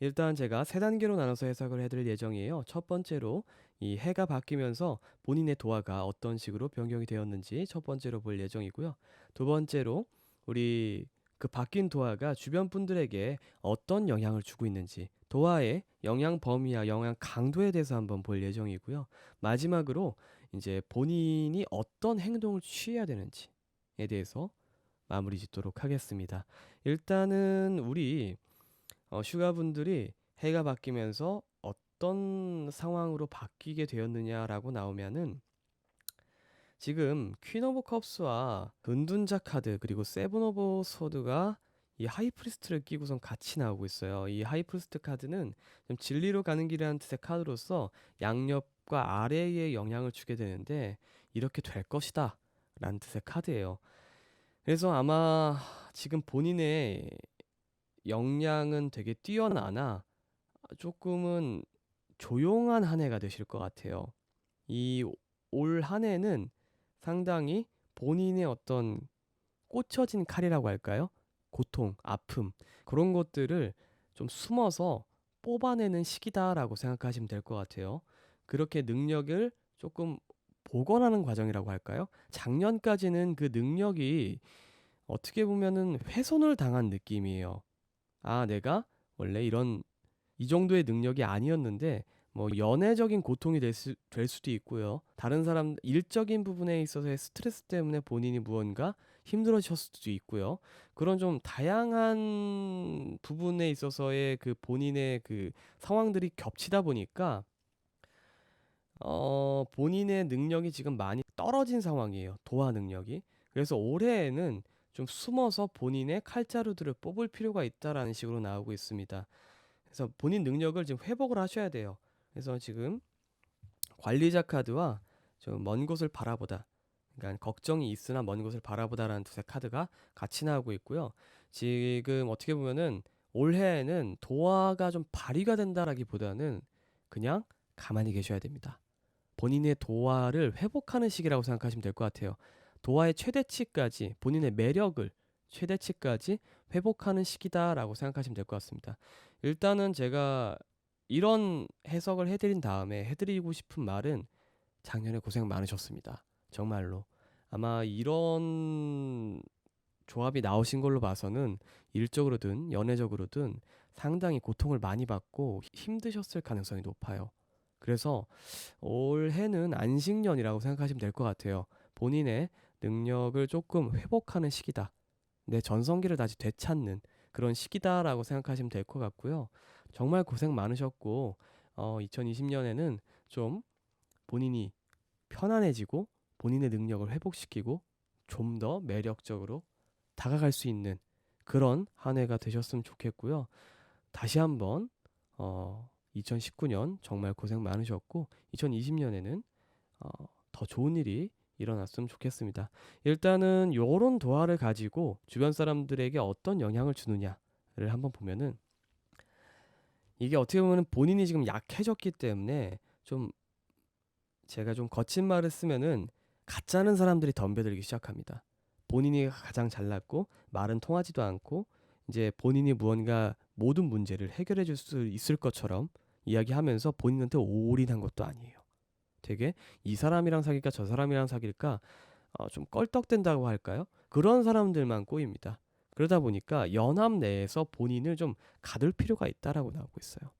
일단 제가 세 단계로 나눠서 해석을 해드릴 예정이에요. 첫 번째로 이 해가 바뀌면서 본인의 도화가 어떤 식으로 변경이 되었는지 첫 번째로 볼 예정이고요. 두 번째로 우리 그 바뀐 도화가 주변 분들에게 어떤 영향을 주고 있는지 도화의 영향 범위와 영향 강도에 대해서 한번 볼 예정이고요. 마지막으로 이제 본인이 어떤 행동을 취해야 되는지에 대해서 마무리 짓도록 하겠습니다. 일단은 우리 슈가분들이 해가 바뀌면서 어떤 상황으로 바뀌게 되었느냐라고 나오면은 지금 퀸 오브 컵스와 은둔자 카드 그리고 세븐 오브 소드가 이 하이프리스트를 끼고선 같이 나오고 있어요. 이 하이프리스트 카드는 좀 진리로 가는 길이라는 뜻의 카드로서 양옆과 아래에 영향을 주게 되는데 이렇게 될 것이다 라는 뜻의 카드예요. 그래서 아마 지금 본인의 역량은 되게 뛰어나나 조금은 조용한 한 해가 되실 것 같아요. 이 올 한 해는 상당히 본인의 어떤 꽂혀진 칼이라고 할까요? 고통, 아픔 그런 것들을 좀 숨어서 뽑아내는 시기다라고 생각하시면 될 것 같아요. 그렇게 능력을 조금 복원하는 과정이라고 할까요? 작년까지는 그 능력이 어떻게 보면은 훼손을 당한 느낌이에요. 아, 내가 원래 이 정도의 능력이 아니었는데 뭐 연애적인 고통이 될 수도 있고요. 다른 사람 일적인 부분에 있어서의 스트레스 때문에 본인이 무언가 힘들어졌을 수도 있고요. 그런 좀 다양한 부분에 있어서의 그 본인의 그 상황들이 겹치다 보니까 본인의 능력이 지금 많이 떨어진 상황이에요. 도화 능력이. 그래서 올해에는 좀 숨어서 본인의 칼자루들을 뽑을 필요가 있다라는 식으로 나오고 있습니다. 그래서 본인 능력을 지금 회복을 하셔야 돼요. 그래서 지금 관리자 카드와 좀 먼 곳을 바라보다. 그러니까 걱정이 있으나 먼 곳을 바라보다라는 두 카드가 같이 나오고 있고요. 지금 어떻게 보면은 올해에는 도화가 좀 발휘가 된다라기보다는 그냥 가만히 계셔야 됩니다. 본인의 도화를 회복하는 시기라고 생각하시면 될 것 같아요. 도화의 최대치까지 본인의 매력을 최대치까지 회복하는 시기다라고 생각하시면 될 것 같습니다. 일단은 제가 이런 해석을 해드린 다음에 해드리고 싶은 말은 작년에 고생 많으셨습니다. 정말로. 아마 이런 조합이 나오신 걸로 봐서는 일적으로든 연애적으로든 상당히 고통을 많이 받고 힘드셨을 가능성이 높아요. 그래서 올해는 안식년이라고 생각하시면 될 것 같아요. 본인의 능력을 조금 회복하는 시기다. 내 전성기를 다시 되찾는 그런 시기다라고 생각하시면 될 것 같고요. 정말 고생 많으셨고 2020년에는 좀 본인이 편안해지고 본인의 능력을 회복시키고 좀 더 매력적으로 다가갈 수 있는 그런 한 해가 되셨으면 좋겠고요. 다시 한번 2019년 정말 고생 많으셨고 2020년에는 더 좋은 일이 일어났으면 좋겠습니다. 일단은 요런 도화를 가지고 주변 사람들에게 어떤 영향을 주느냐를 한번 보면은 이게 어떻게 보면 본인이 지금 약해졌기 때문에 좀 제가 좀 거친 말을 쓰면은 가짜는 사람들이 덤벼들기 시작합니다. 본인이 가장 잘났고 말은 통하지도 않고 이제 본인이 무언가 모든 문제를 해결해 줄 수 있을 것처럼 이야기하면서 본인한테 올인한 것도 아니에요. 되게 이 사람이랑 사귈까 저 사람이랑 사귈까 좀 껄떡댄다고 할까요? 그런 사람들만 꼬입니다. 그러다 보니까 연합 내에서 본인을 좀 가둘 필요가 있다라고 나오고 있어요.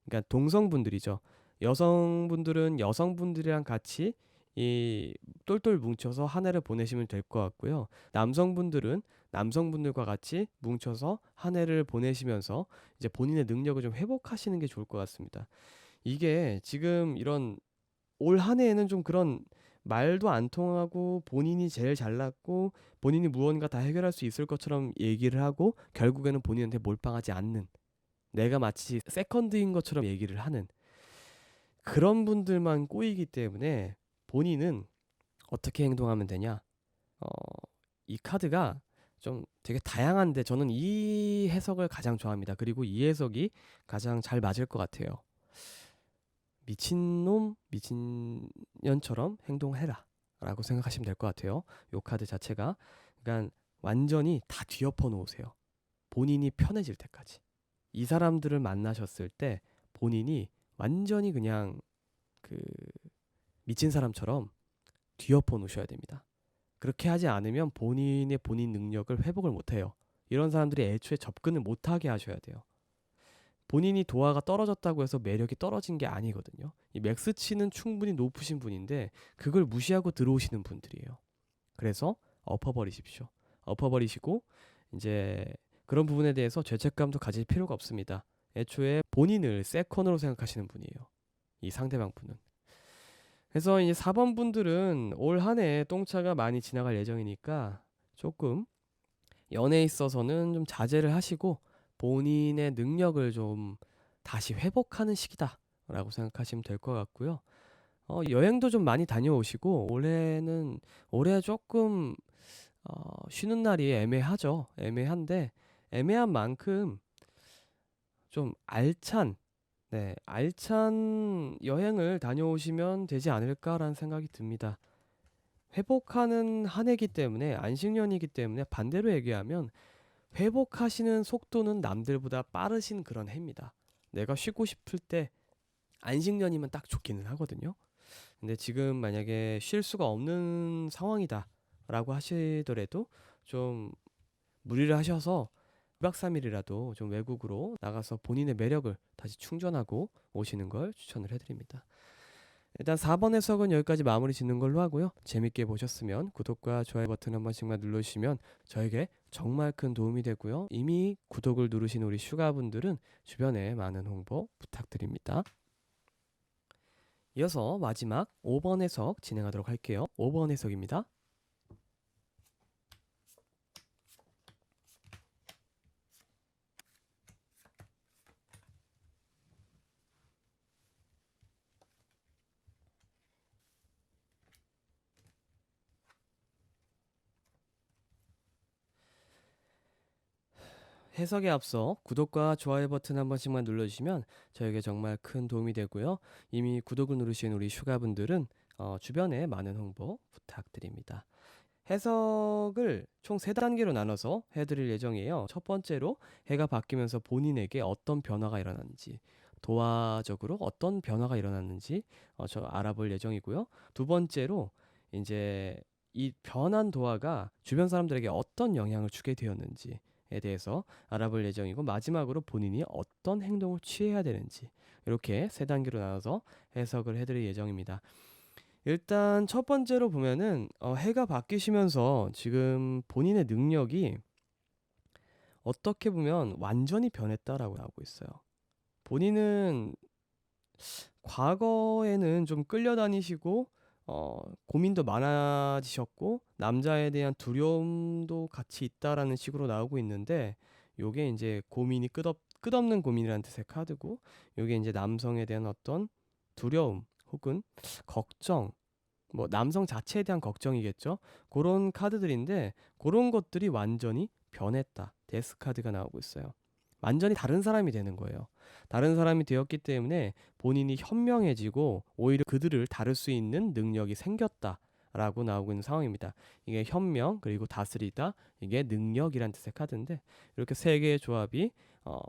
그러니까 동성분들이죠. 여성분들은 여성분들이랑 같이 이 똘똘 뭉쳐서 한 해를 보내시면 될 것 같고요. 남성분들은 남성분들과 같이 뭉쳐서 한 해를 보내시면서 이제 본인의 능력을 좀 회복하시는 게 좋을 것 같습니다. 이게 지금 이런 올 한 해에는 좀 그런 말도 안 통하고 본인이 제일 잘났고 본인이 무언가 다 해결할 수 있을 것처럼 얘기를 하고 결국에는 본인한테 몰빵하지 않는, 내가 마치 세컨드인 것처럼 얘기를 하는 그런 분들만 꼬이기 때문에 본인은 어떻게 행동하면 되냐? 어, 이 카드가 좀 되게 다양한데 저는 이 해석을 가장 좋아합니다. 그리고 이 해석이 가장 잘 맞을 것 같아요. 미친놈, 미친년처럼 행동해라 라고 생각하시면 될 것 같아요. 요 카드 자체가. 그러니까 완전히 다 뒤엎어 놓으세요. 본인이 편해질 때까지. 이 사람들을 만나셨을 때 본인이 완전히 그냥 그 미친 사람처럼 뒤엎어 놓으셔야 됩니다. 그렇게 하지 않으면 본인의 본인 능력을 회복을 못해요. 이런 사람들이 애초에 접근을 못하게 하셔야 돼요. 본인이 도화가 떨어졌다고 해서 매력이 떨어진 게 아니거든요. 이 맥스치는 충분히 높으신 분인데 그걸 무시하고 들어오시는 분들이에요. 그래서 엎어버리십시오. 엎어버리시고 이제 그런 부분에 대해서 죄책감도 가질 필요가 없습니다. 애초에 본인을 세컨으로 생각하시는 분이에요. 이 상대방 분은. 그래서 이제 4번 분들은 올 한 해 똥차가 많이 지나갈 예정이니까 조금 연애에 있어서는 좀 자제를 하시고 본인의 능력을 좀 다시 회복하는 시기다라고 생각하시면 될 것 같고요. 여행도 좀 많이 다녀오시고 올해 조금 쉬는 날이 애매하죠. 애매한데 애매한 만큼 좀 알찬 여행을 다녀오시면 되지 않을까라는 생각이 듭니다. 회복하는 한 해이기 때문에 안식년이기 때문에 반대로 얘기하면 회복하시는 속도는 남들보다 빠르신 그런 해입니다. 내가 쉬고 싶을 때 안식년이면 딱 좋기는 하거든요. 근데 지금 만약에 쉴 수가 없는 상황이다라고 하시더라도 좀 무리를 하셔서 2박 3일이라도 좀 외국으로 나가서 본인의 매력을 다시 충전하고 오시는 걸 추천을 해드립니다. 일단 4번 해석은 여기까지 마무리 짓는 걸로 하고요. 재밌게 보셨으면 구독과 좋아요 버튼 한 번씩만 눌러주시면 저에게 정말 큰 도움이 되고요. 이미 구독을 누르신 우리 슈가분들은 주변에 많은 홍보 부탁드립니다. 이어서 마지막 5번 해석 진행하도록 할게요. 5번 해석입니다. 해석에 앞서 구독과 좋아요 버튼 한 번씩만 눌러주시면 저에게 정말 큰 도움이 되고요. 이미 구독을 누르신 우리 슈가분들은 주변에 많은 홍보 부탁드립니다. 해석을 총 3단계로 나눠서 해드릴 예정이에요. 첫 번째로 해가 바뀌면서 본인에게 어떤 변화가 일어났는지, 도화적으로 어떤 변화가 일어났는지 저 알아볼 예정이고요. 두 번째로 이제 이 변한 도화가 주변 사람들에게 어떤 영향을 주게 되었는지에 대해서 알아볼 예정이고, 마지막으로 본인이 어떤 행동을 취해야 되는지, 이렇게 3단계로 나눠서 해석을 해드릴 예정입니다. 일단 첫 번째로 보면은 해가 바뀌시면서 지금 본인의 능력이 어떻게 보면 완전히 변했다라고 나오고 있어요. 본인은 과거에는 좀 끌려다니시고 고민도 많아지셨고 남자에 대한 두려움도 같이 있다라는 식으로 나오고 있는데, 요게 이제 고민이 끝없는 고민이라는 뜻의 카드고, 요게 이제 남성에 대한 어떤 두려움 혹은 걱정, 뭐 남성 자체에 대한 걱정이겠죠. 그런 카드들인데 그런 것들이 완전히 변했다. 데스 카드가 나오고 있어요. 완전히 다른 사람이 되는 거예요. 다른 사람이 되었기 때문에 본인이 현명해지고 오히려 그들을 다룰 수 있는 능력이 생겼다 라고 나오고 있는 상황입니다. 이게 현명 그리고 다스리다 이게 능력이란 뜻의 카드인데 이렇게 세 개의 조합이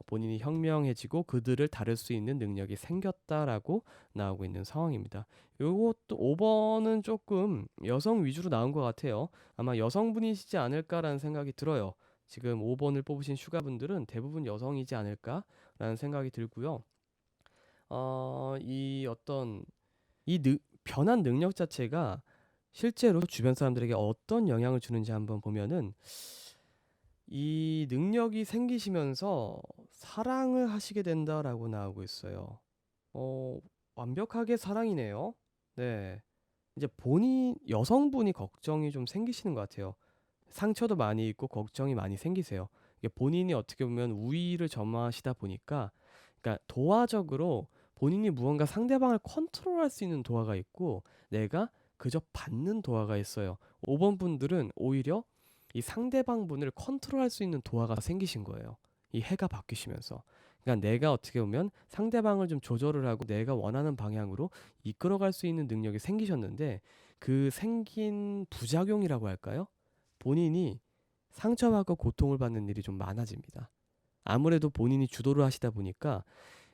본인이 현명해지고 그들을 다룰 수 있는 능력이 생겼다라고 나오고 있는 상황입니다. 요것도 5번은 조금 여성 위주로 나온 것 같아요. 아마 여성분이시지 않을까라는 생각이 들어요. 지금 5번을 뽑으신 슈가분들은 대부분 여성이지 않을까라는 생각이 들고요. 이 어떤 변한 능력 자체가 실제로 주변 사람들에게 어떤 영향을 주는지 한번 보면은 이 능력이 생기시면서 사랑을 하시게 된다라고 나오고 있어요. 어, 완벽하게 사랑이네요. 네. 이제 본인, 여성분이 걱정이 좀 생기시는 것 같아요. 상처도 많이 있고 걱정이 많이 생기세요. 이게 본인이 어떻게 보면 우위를 점하시다 보니까, 그러니까 도화적으로 본인이 무언가 상대방을 컨트롤할 수 있는 도화가 있고, 내가 그저 받는 도화가 있어요. 5번 분들은 오히려 이 상대방 분을 컨트롤할 수 있는 도화가 생기신 거예요. 이 해가 바뀌시면서. 그러니까 내가 어떻게 보면 상대방을 좀 조절을 하고 내가 원하는 방향으로 이끌어갈 수 있는 능력이 생기셨는데 그 생긴 부작용이라고 할까요? 본인이 상처받고 고통을 받는 일이 좀 많아집니다. 아무래도 본인이 주도를 하시다 보니까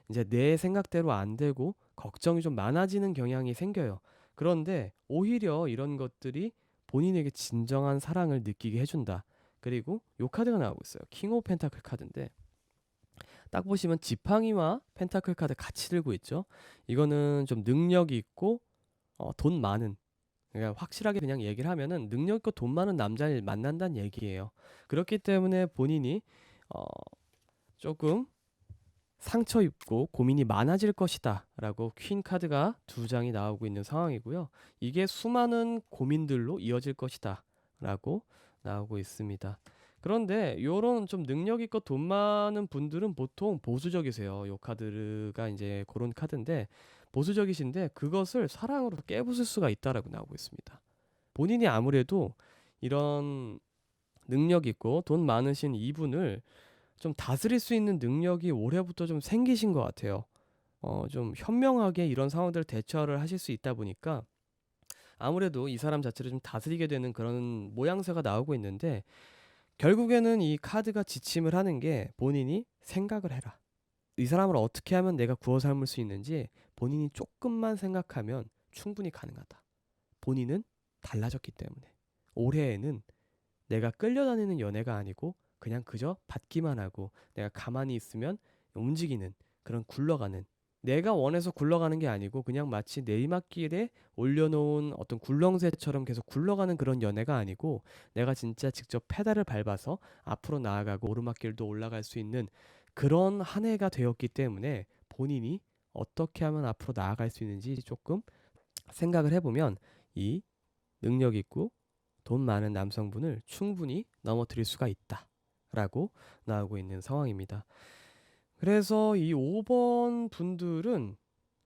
이제 내 생각대로 안 되고 걱정이 좀 많아지는 경향이 생겨요. 그런데 오히려 이런 것들이 본인에게 진정한 사랑을 느끼게 해준다. 그리고 요 카드가 나오고 있어요. 킹 오브 펜타클 카드인데 딱 보시면 지팡이와 펜타클 카드 같이 들고 있죠. 이거는 좀 능력이 있고 돈 많은, 그러니까 확실하게 그냥 얘기를 하면은 능력 있고 돈 많은 남자를 만난다는 얘기예요. 그렇기 때문에 본인이 어, 조금 상처 입고 고민이 많아질 것이다 라고 퀸 카드가 두 장이 나오고 있는 상황이고요. 이게 수많은 고민들로 이어질 것이다 라고 나오고 있습니다. 그런데 요런 좀 능력 있고 돈 많은 분들은 보통 보수적이세요. 요 카드가 이제 그런 카드인데 보수적이신데 그것을 사랑으로 깨부술 수가 있다라고 나오고 있습니다. 본인이 아무래도 이런 능력 있고 돈 많으신 이분을 좀 다스릴 수 있는 능력이 올해부터 좀 생기신 것 같아요. 좀 현명하게 이런 상황들을 대처를 하실 수 있다 보니까 아무래도 이 사람 자체를 좀 다스리게 되는 그런 모양새가 나오고 있는데 결국에는 이 카드가 지침을 하는 게 본인이 생각을 해라. 이 사람을 어떻게 하면 내가 구워 삶을 수 있는지 본인이 조금만 생각하면 충분히 가능하다. 본인은 달라졌기 때문에. 올해에는 내가 끌려다니는 연애가 아니고 그냥 그저 받기만 하고 내가 가만히 있으면 움직이는 그런 굴러가는, 내가 원해서 굴러가는 게 아니고 그냥 마치 내리막길에 올려놓은 어떤 굴렁쇠처럼 계속 굴러가는 그런 연애가 아니고 내가 진짜 직접 페달을 밟아서 앞으로 나아가고 오르막길도 올라갈 수 있는 그런 한 해가 되었기 때문에 본인이 어떻게 하면 앞으로 나아갈 수 있는지 조금 생각을 해보면 이 능력 있고 돈 많은 남성분을 충분히 넘어뜨릴 수가 있다라고 나오고 있는 상황입니다. 그래서 이 5번 분들은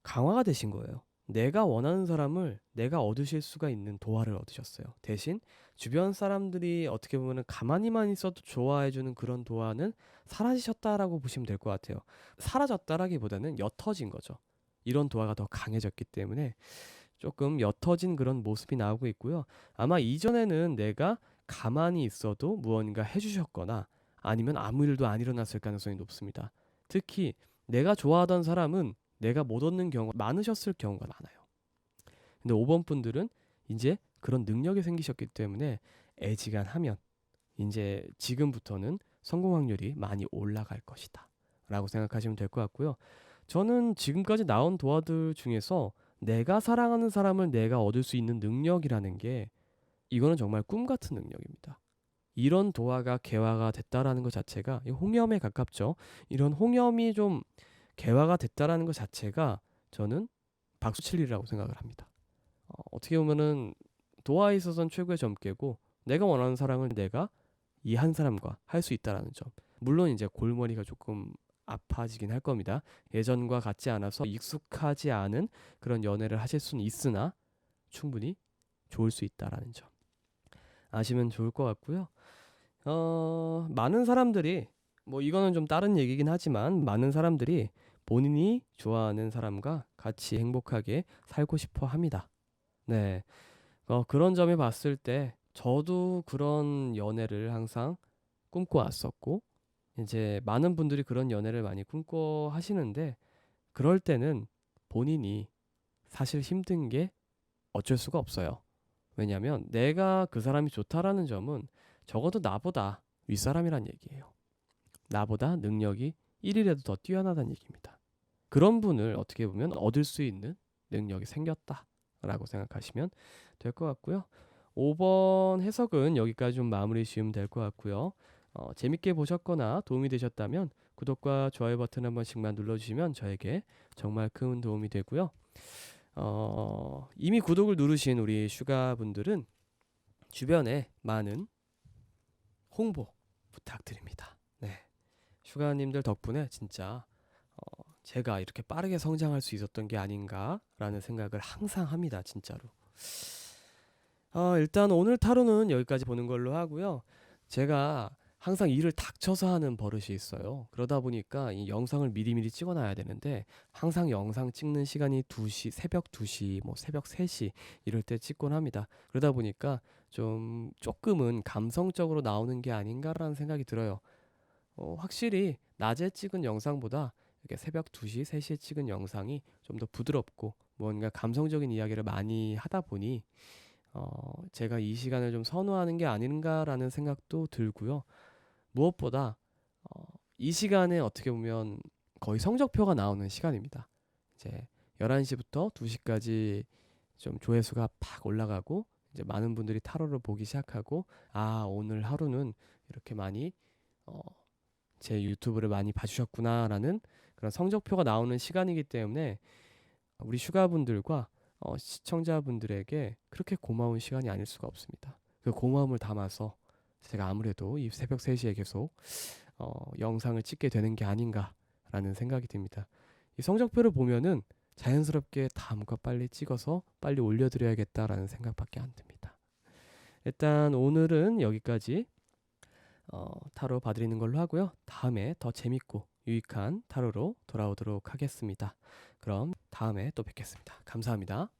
강화가 되신 거예요. 내가 원하는 사람을 내가 얻으실 수가 있는 도화를 얻으셨어요. 대신 주변 사람들이 어떻게 보면 가만히만 있어도 좋아해주는 그런 도화는 사라지셨다라고 보시면 될 것 같아요. 사라졌다라기보다는 옅어진 거죠. 이런 도화가 더 강해졌기 때문에 조금 옅어진 그런 모습이 나오고 있고요. 아마 이전에는 내가 가만히 있어도 무언가 해주셨거나 아니면 아무 일도 안 일어났을 가능성이 높습니다. 특히 내가 좋아하던 사람은 내가 못 얻는 경우가 많으셨을 경우가 많아요. 근데 5번 분들은 이제 그런 능력이 생기셨기 때문에 애지간하면 이제 지금부터는 성공 확률이 많이 올라갈 것이다 라고 생각하시면 될 것 같고요. 저는 지금까지 나온 도화들 중에서 내가 사랑하는 사람을 내가 얻을 수 있는 능력이라는 게 이거는 정말 꿈 같은 능력입니다. 이런 도화가 개화가 됐다라는 것 자체가 홍염에 가깝죠. 이런 홍염이 좀 개화가 됐다라는 것 자체가 저는 박수 칠 일이라고 생각을 합니다. 어떻게 보면은 도화에 있어서는 최고의 점괘고 내가 원하는 사랑을 내가 이 한 사람과 할 수 있다라는 점. 물론 이제 골머리가 조금 아파지긴 할 겁니다. 예전과 같지 않아서 익숙하지 않은 그런 연애를 하실 수는 있으나 충분히 좋을 수 있다라는 점 아시면 좋을 것 같고요. 많은 사람들이 뭐 이거는 좀 다른 얘기긴 하지만 많은 사람들이 본인이 좋아하는 사람과 같이 행복하게 살고 싶어 합니다. 네. 그런 점에 봤을 때 저도 그런 연애를 항상 꿈꿔왔었고, 이제 많은 분들이 그런 연애를 많이 꿈꿔 하시는데, 그럴 때는 본인이 사실 힘든 게 어쩔 수가 없어요. 왜냐면 내가 그 사람이 좋다라는 점은 적어도 나보다 윗사람이란 얘기예요. 나보다 능력이 1이라도 더 뛰어나다는 얘기입니다. 그런 분을 어떻게 보면 얻을 수 있는 능력이 생겼다라고 생각하시면 될 것 같고요. 5번 해석은 여기까지 좀 마무리 지으면 될 것 같고요. 재밌게 보셨거나 도움이 되셨다면 구독과 좋아요 버튼 한 번씩만 눌러주시면 저에게 정말 큰 도움이 되고요. 이미 구독을 누르신 우리 슈가분들은 주변에 많은 홍보 부탁드립니다. 네, 슈가님들 덕분에 진짜 제가 이렇게 빠르게 성장할 수 있었던 게 아닌가라는 생각을 항상 합니다. 진짜로. 일단 오늘 타로는 여기까지 보는 걸로 하고요. 제가 항상 일을 닥쳐서 하는 버릇이 있어요. 그러다 보니까 이 영상을 미리미리 찍어놔야 되는데 항상 영상 찍는 시간이 2시, 새벽 2시, 뭐 새벽 3시 이럴 때 찍곤 합니다. 그러다 보니까 좀 조금은 감성적으로 나오는 게 아닌가라는 생각이 들어요. 확실히 낮에 찍은 영상보다 이렇게 새벽 2시, 3시에 찍은 영상이 좀 더 부드럽고 뭔가 감성적인 이야기를 많이 하다 보니 제가 이 시간을 좀 선호하는 게 아닌가라는 생각도 들고요. 무엇보다 이 시간에 어떻게 보면 거의 성적표가 나오는 시간입니다. 이제 11시부터 2시까지 좀 조회수가 팍 올라가고 이제 많은 분들이 타로를 보기 시작하고 오늘 하루는 이렇게 많이 제 유튜브를 많이 봐주셨구나라는 그런 성적표가 나오는 시간이기 때문에 우리 슈가분들과 시청자분들에게 그렇게 고마운 시간이 아닐 수가 없습니다. 그 고마움을 담아서 제가 아무래도 이 새벽 3시에 계속 영상을 찍게 되는 게 아닌가라는 생각이 듭니다. 이 성적표를 보면은 자연스럽게 다음 거 빨리 찍어서 빨리 올려드려야겠다라는 생각밖에 안 듭니다. 일단 오늘은 여기까지 타로 봐드리는 걸로 하고요. 다음에 더 재밌고 유익한 타로로 돌아오도록 하겠습니다. 그럼 다음에 또 뵙겠습니다. 감사합니다.